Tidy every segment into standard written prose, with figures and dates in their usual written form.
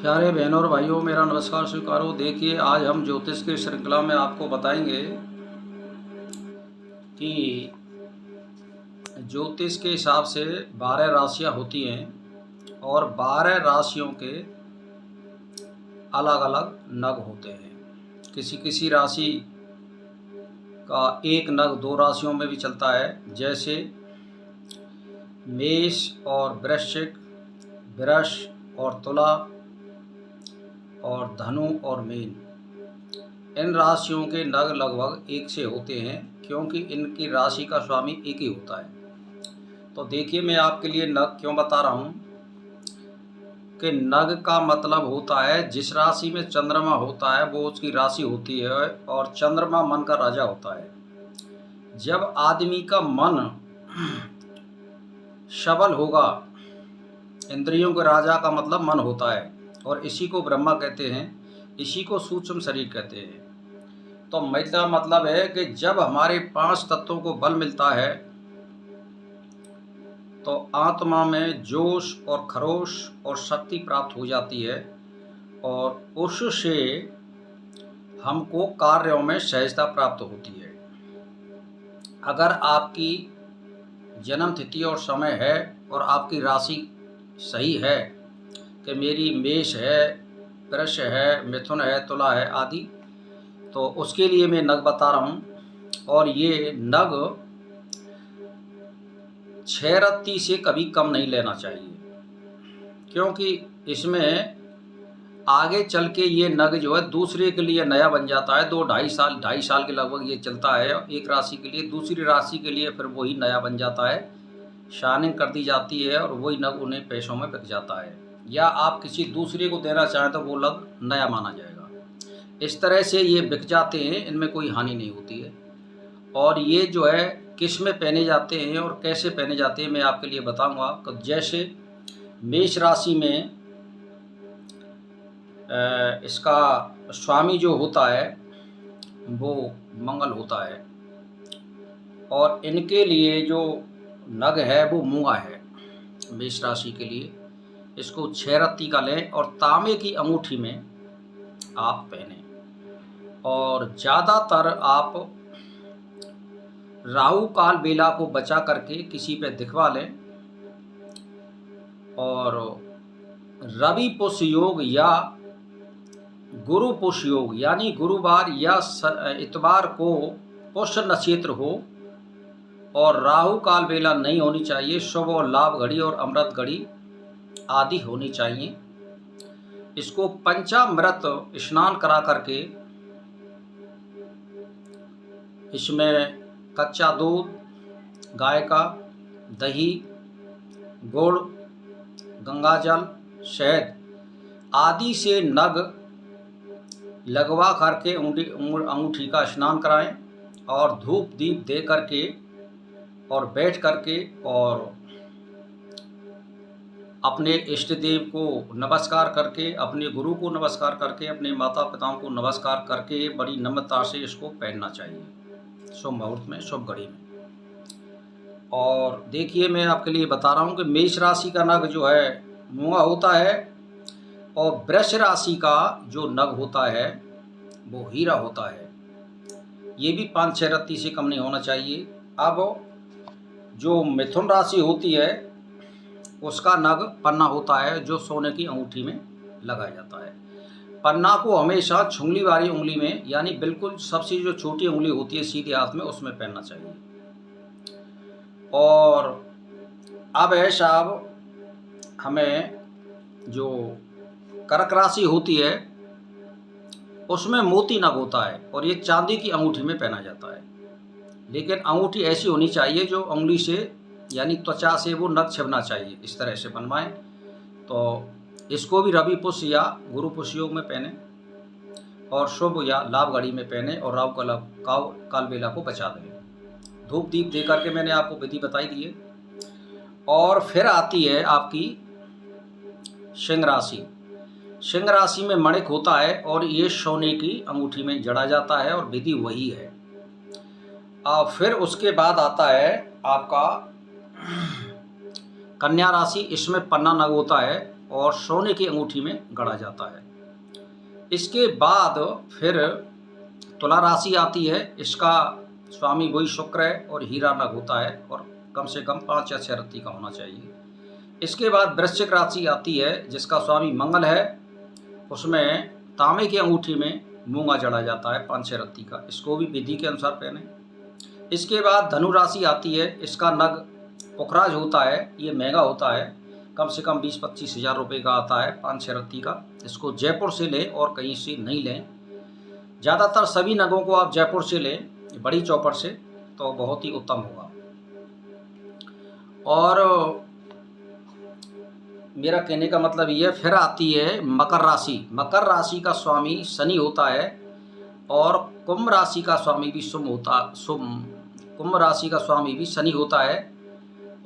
प्यारे बहनों और भाइयों, मेरा नमस्कार स्वीकारो। देखिए, आज हम ज्योतिष की श्रृंखला में आपको बताएंगे कि ज्योतिष के हिसाब से 12 राशियां होती हैं और 12 राशियों के अलग अलग नग होते हैं। किसी किसी राशि का एक नग 2 राशियों में भी चलता है, जैसे मेष और वृश्चिक, वृष और तुला और धनु और मीन। इन राशियों के नग लगभग एक से होते हैं, क्योंकि इनकी राशि का स्वामी एक ही होता है। तो देखिए, मैं आपके लिए नग क्यों बता रहा हूँ कि नग का मतलब होता है जिस राशि में चंद्रमा होता है वो उसकी राशि होती है, और चंद्रमा मन का राजा होता है। जब आदमी का मन सबल होगा, इंद्रियों के राजा का मतलब मन होता है, और इसी को ब्रह्मा कहते हैं, इसी को सूक्ष्म शरीर कहते हैं। तो मेरा मतलब है कि जब हमारे 5 तत्वों को बल मिलता है तो आत्मा में जोश और खरोश और शक्ति प्राप्त हो जाती है, और उससे हमको कार्यों में सहजता प्राप्त होती है। अगर आपकी जन्म तिथि और समय है और आपकी राशि सही है कि मेरी मेष है, वृष है, मिथुन है, तुला है आदि, तो उसके लिए मैं नग बता रहा हूँ। और ये नग 6 रत्ती से कभी कम नहीं लेना चाहिए, क्योंकि इसमें आगे चल के ये नग जो है दूसरे के लिए नया बन जाता है। 2-2.5 साल के लगभग ये चलता है एक राशि के लिए, दूसरी राशि के लिए फिर वही नया बन जाता है, शाइनिंग कर दी जाती है और वही नग उन्हें पैसों में बिक जाता है, या आप किसी दूसरे को देना चाहें तो वो नग नया माना जाएगा। इस तरह से ये बिक जाते हैं, इनमें कोई हानि नहीं होती है। और ये जो है किस में पहने जाते हैं और कैसे पहने जाते हैं मैं आपके लिए बताऊंगा। तो जैसे मेष राशि में इसका स्वामी जो होता है वो मंगल होता है, और इनके लिए जो नग है वो मूंगा है। मेष राशि के लिए इसको 6 रत्ती का लें और तांबे की अंगूठी में आप पहने, और ज़्यादातर आप राहु काल बेला को बचा करके किसी पे दिखवा लें, और रवि पुष्य योग या गुरु पुष्य योग यानी गुरुवार या इतवार को पुष्य नक्षत्र हो, और राहु काल बेला नहीं होनी चाहिए, शुभ और लाभ घड़ी और अमृत घड़ी आदि होनी चाहिए। इसको पंचामृत स्नान करा करके इसमें कच्चा दूध, गाय का दही, गुड़, गंगाजल, शहद आदि से नग लगवा करके अंगूठी का स्नान कराएं, और धूप दीप दे करके और बैठ करके और अपने इष्ट देव को नमस्कार करके, अपने गुरु को नमस्कार करके, अपने माता पिताओं को नमस्कार करके बड़ी नम्रता से इसको पहनना चाहिए शुभ मुहूर्त में, शुभ घड़ी में। और देखिए, मैं आपके लिए बता रहा हूँ कि मेष राशि का नग जो है मूंगा होता है, और वृष राशि का जो नग होता है वो हीरा होता है। ये भी 5-6 रत्ती से कम नहीं होना चाहिए। अब जो मिथुन राशि होती है उसका नग पन्ना होता है, जो सोने की अंगूठी में लगाया जाता है। पन्ना को हमेशा छुंगली वाली उंगली में, यानी बिल्कुल सबसे जो छोटी उंगली होती है सीधे हाथ में, उसमें पहनना चाहिए। और अब है साहब, हमें जो कर्क राशि होती है उसमें मोती नग होता है, और ये चांदी की अंगूठी में पहना जाता है। लेकिन अंगूठी ऐसी होनी चाहिए जो उंगली से यानी त्वचा से वो नग छिपना चाहिए, इस तरह से बनवाएं। तो इसको भी रवि पुष्य या गुरु पुष्य योग में पहने, और शुभ या लाभ घड़ी में पहने, और राहु काल बेला को बचा दें। धूप दीप दे करके मैंने आपको विधि बताई दी है। और फिर आती है आपकी सिंह राशि। सिंह राशि में मणिक होता है, और ये सोने की अंगूठी में जड़ा जाता है, और विधि वही है। फिर उसके बाद आता है आपका कन्या राशि। इसमें पन्ना नग होता है, और सोने की अंगूठी में गढ़ा जाता है। इसके बाद फिर तुला राशि आती है। इसका स्वामी वही शुक्र है और हीरा नग होता है और कम से कम 5 या 6 रत्ती का होना चाहिए। इसके बाद वृश्चिक राशि आती है जिसका स्वामी मंगल है। उसमें तांबे की अंगूठी में मूंगा जड़ा जाता है 5-6 रत्ती का। इसको भी विधि के अनुसार पहने। इसके बाद धनु राशि आती है। इसका नग पुखराज होता है। ये महंगा होता है, कम से कम 20-25 हज़ार रुपये का आता है 5-6 रत्ती का। इसको जयपुर से लें और कहीं से नहीं लें। ज़्यादातर सभी नगों को आप जयपुर से लें, बड़ी चौपड़ से, तो बहुत ही उत्तम होगा। और मेरा कहने का मतलब ये, फिर आती है मकर राशि। मकर राशि का स्वामी शनि होता है और कुंभ राशि का स्वामी भी कुंभ राशि का स्वामी भी शनि होता है।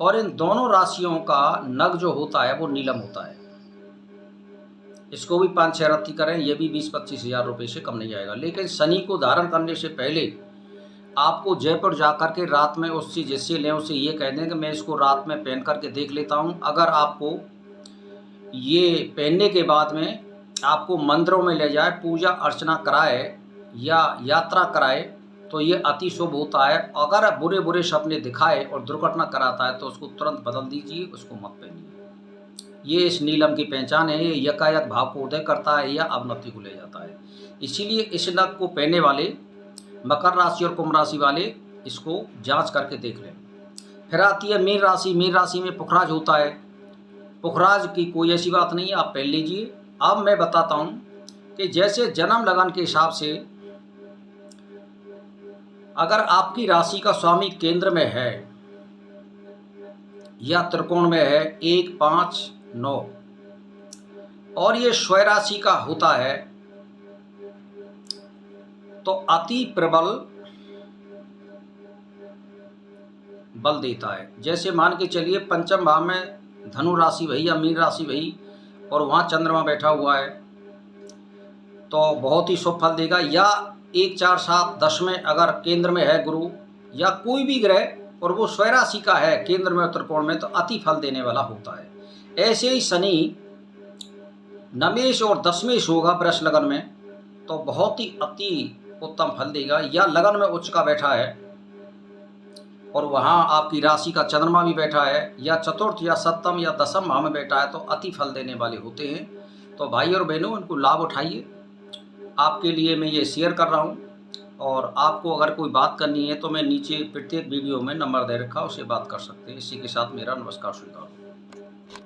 और इन दोनों राशियों का नग जो होता है वो नीलम होता है। इसको भी 5-6 रत्ती करें, ये भी 20-25 हज़ार रुपये से कम नहीं जाएगा। लेकिन शनि को धारण करने से पहले आपको जयपुर जा कर के रात में उससे जिससे लें उससे ये कह दें कि मैं इसको रात में पहन करके देख लेता हूँ। अगर आपको ये पहनने के बाद में आपको मंदिरों में ले जाए, पूजा अर्चना कराए या यात्रा कराए तो ये अति शुभ होता है। अगर बुरे बुरे सपने दिखाए और दुर्घटना कराता है तो उसको तुरंत बदल दीजिए, उसको मत पहनिए। ये इस नीलम की पहचान है। ये यकायक भाव को उदय करता है या अवनति को ले जाता है। इसीलिए इस नग को पहनने वाले मकर राशि और कुंभ राशि वाले इसको जांच करके देख लें। फिर आती है मीन राशि। मीन राशि में पुखराज होता है। पुखराज की कोई ऐसी बात नहीं है, आप पहन लीजिए। अब मैं बताता हूँ कि जैसे जन्म लगन के हिसाब से अगर आपकी राशि का स्वामी केंद्र में है या त्रिकोण में है 1, 5, 9 और ये स्वय राशि का होता है तो अति प्रबल बल देता है। जैसे मान के चलिए पंचम भाव में धनु राशि वही या मीन राशि वही और वहाँ चंद्रमा बैठा हुआ है तो बहुत ही शुभ फल देगा। या 1, 4, 7, 10 में अगर केंद्र में है गुरु या कोई भी ग्रह और वो स्वय राशि का है केंद्र में त्रिकोण में तो अति फल देने वाला होता है। ऐसे ही शनि नमेश और दशमेश होगा वृष लगन में तो बहुत ही अति उत्तम फल देगा। या लगन में उच्च का बैठा है और वहाँ आपकी राशि का चंद्रमा भी बैठा है या चतुर्थ या सप्तम या दसम भाव में बैठा है तो अति फल देने वाले होते हैं। तो भाई और बहनों, इनको लाभ उठाइए। आपके लिए मैं ये शेयर कर रहा हूँ और आपको अगर कोई बात करनी है तो मैं नीचे प्रत्येक वीडियो में नंबर दे रखा, उससे बात कर सकते हैं। इसी के साथ मेरा नमस्कार स्वीकार।